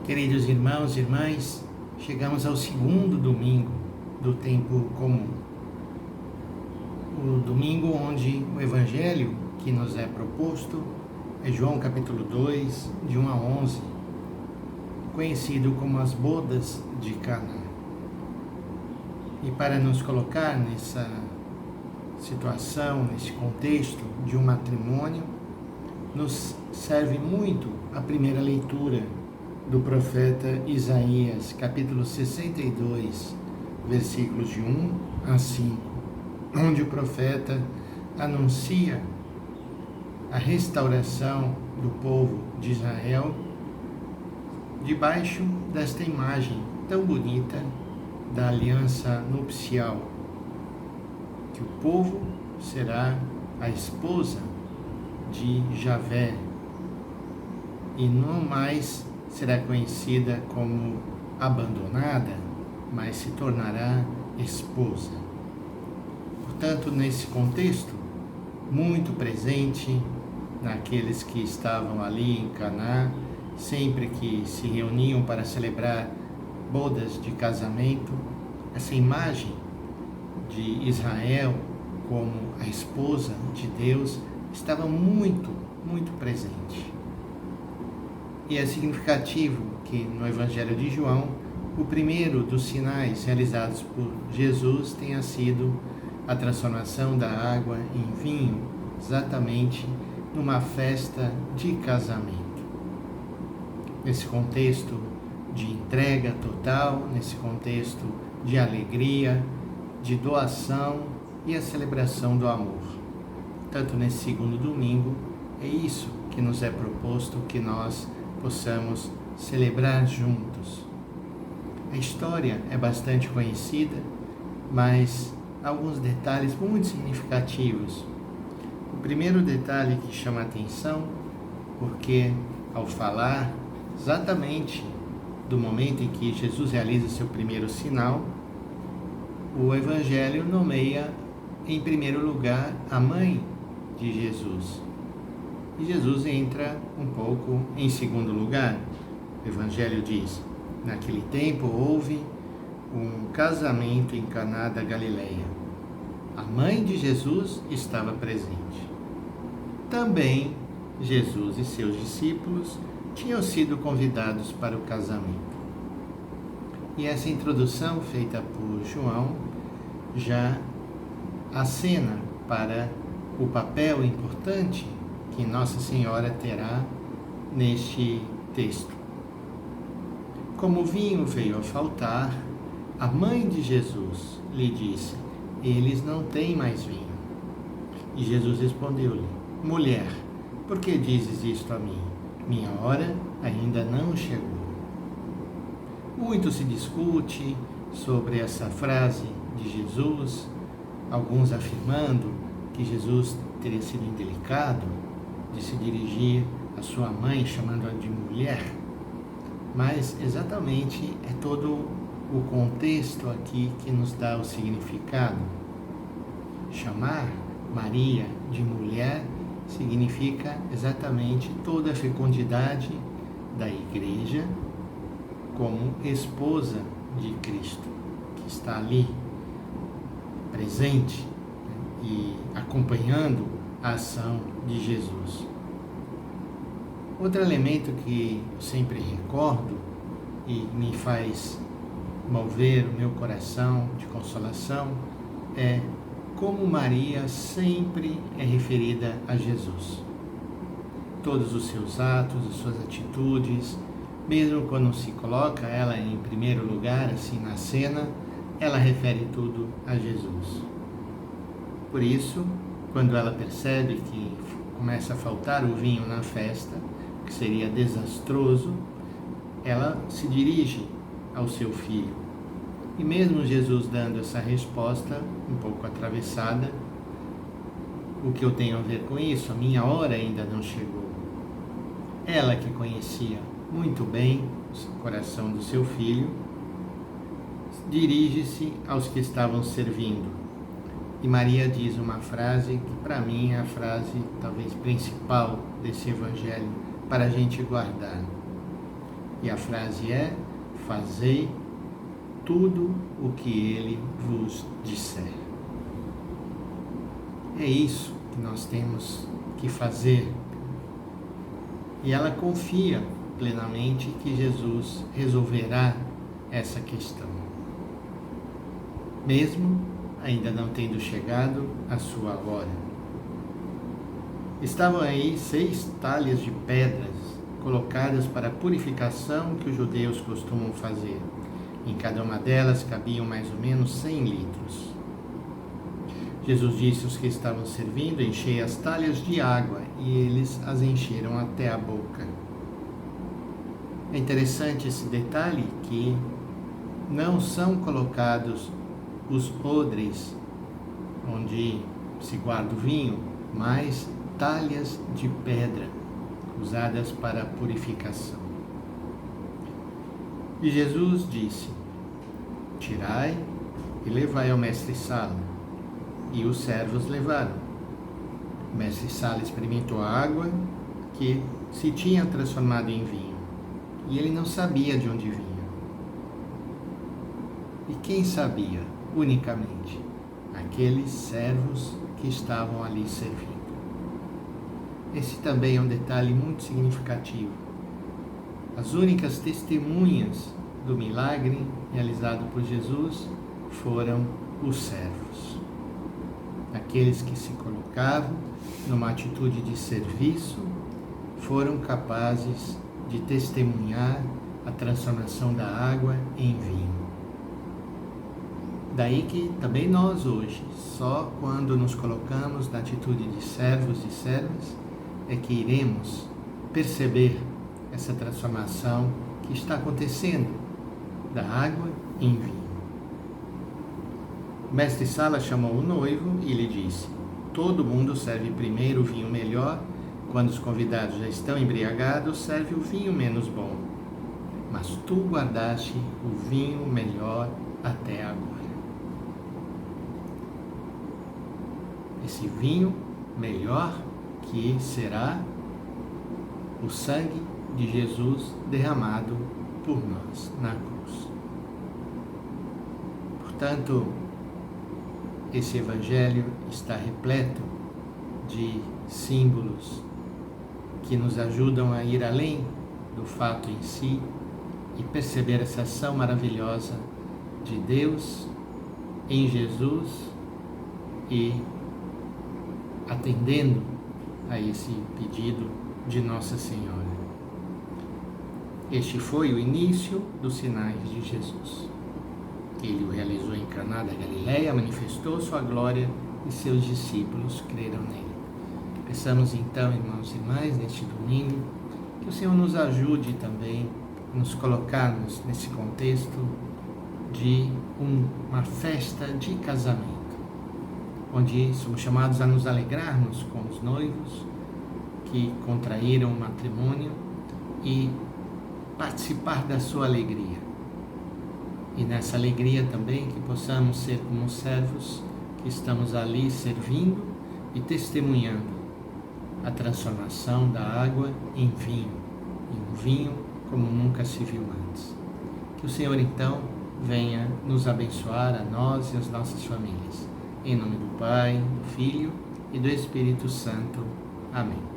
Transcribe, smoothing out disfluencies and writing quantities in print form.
Queridos irmãos e irmãs, chegamos ao segundo domingo do tempo comum. O domingo onde o evangelho que nos é proposto é João capítulo 2, de 1 a 11, conhecido como as bodas de Caná. E para nos colocar nessa situação, nesse contexto de um matrimônio, nos serve muito a primeira leitura do profeta Isaías, capítulo 62, versículos de 1 a 5, onde o profeta anuncia a restauração do povo de Israel debaixo desta imagem tão bonita da aliança nupcial, que o povo será a esposa de Javé e não mais será conhecida como abandonada, mas se tornará esposa. Portanto, nesse contexto, muito presente naqueles que estavam ali em Caná, sempre que se reuniam para celebrar bodas de casamento, essa imagem de Israel como a esposa de Deus estava muito presente. E é significativo que no Evangelho de João, o primeiro dos sinais realizados por Jesus tenha sido a transformação da água em vinho, exatamente numa festa de casamento. Nesse contexto de entrega total, nesse contexto de alegria, de doação e a celebração do amor. Tanto nesse segundo domingo, é isso que nos é proposto, que nós possamos celebrar juntos. A história é bastante conhecida, mas alguns detalhes muito significativos. O primeiro detalhe que chama a atenção, porque ao falar exatamente do momento em que Jesus realiza seu primeiro sinal, o Evangelho nomeia em primeiro lugar a mãe de Jesus. E Jesus entra um pouco em segundo lugar. O Evangelho diz: naquele tempo houve um casamento em Caná da Galileia. A mãe de Jesus estava presente. Também Jesus e seus discípulos tinham sido convidados para o casamento. E essa introdução feita por João já acena para o papel importante que Nossa Senhora terá neste texto. Como o vinho veio a faltar, a mãe de Jesus lhe disse: eles não têm mais vinho. E Jesus respondeu-lhe: mulher, por que dizes isto a mim? Minha hora ainda não chegou. Muito se discute sobre essa frase de Jesus, alguns afirmando que Jesus teria sido indelicado de se dirigir à sua mãe chamando-a de mulher, mas exatamente é todo o contexto aqui que nos dá o significado. Chamar Maria de mulher significa exatamente toda a fecundidade da Igreja como esposa de Cristo, que está ali presente e acompanhando a ação de Jesus. Outro elemento que eu sempre recordo e me faz mover o meu coração de consolação é como Maria sempre é referida a Jesus. Todos os seus atos, as suas atitudes, mesmo quando se coloca ela em primeiro lugar, assim na cena, ela refere tudo a Jesus. Por isso, quando ela percebe que começa a faltar o vinho na festa, que seria desastroso, ela se dirige ao seu filho. E mesmo Jesus dando essa resposta, um pouco atravessada, o que eu tenho a ver com isso? A minha hora ainda não chegou. Ela que conhecia muito bem o coração do seu filho, dirige-se aos que estavam servindo. E Maria diz uma frase que para mim é a frase talvez principal desse evangelho para a gente guardar. E a frase é: fazei tudo o que ele vos disser. É isso que nós temos que fazer. E ela confia plenamente que Jesus resolverá essa questão, mesmo ainda não tendo chegado a sua hora. Estavam aí 6 talhas de pedras colocadas para a purificação que os judeus costumam fazer. Em cada uma delas cabiam mais ou menos 100 litros. Jesus disse aos que estavam servindo: enchei as talhas de água, e eles as encheram até a boca. É interessante esse detalhe que não são colocados os odres onde se guarda o vinho, mas talhas de pedra usadas para a purificação. E Jesus disse: tirai e levai ao mestre-sala. E os servos levaram. O mestre-sala experimentou a água que se tinha transformado em vinho, e ele não sabia de onde vinha. E quem sabia? Unicamente aqueles servos que estavam ali servindo. Esse também é um detalhe muito significativo. As únicas testemunhas do milagre realizado por Jesus foram os servos. Aqueles que se colocavam numa atitude de serviço foram capazes de testemunhar a transformação da água em vinho. Daí que também nós hoje, só quando nos colocamos na atitude de servos e servas, é que iremos perceber essa transformação que está acontecendo da água em vinho. O mestre-sala chamou o noivo e lhe disse: todo mundo serve primeiro o vinho melhor, quando os convidados já estão embriagados, serve o vinho menos bom. Mas tu guardaste o vinho melhor até agora. Esse vinho melhor que será o sangue de Jesus derramado por nós na cruz. Portanto, esse evangelho está repleto de símbolos que nos ajudam a ir além do fato em si e perceber essa ação maravilhosa de Deus em Jesus e atendendo a esse pedido de Nossa Senhora. Este foi o início dos sinais de Jesus. Ele o realizou em Caná da Galileia, manifestou sua glória e seus discípulos creram nele. Peçamos então, irmãos e irmãs, neste domingo, que o Senhor nos ajude também a nos colocarmos nesse contexto de uma festa de casamento, onde somos chamados a nos alegrarmos com os noivos que contraíram o matrimônio e participar da sua alegria. E nessa alegria também que possamos ser como servos que estamos ali servindo e testemunhando a transformação da água em um vinho como nunca se viu antes. Que o Senhor então venha nos abençoar a nós e as nossas famílias. Em nome do Pai, do Filho e do Espírito Santo. Amém.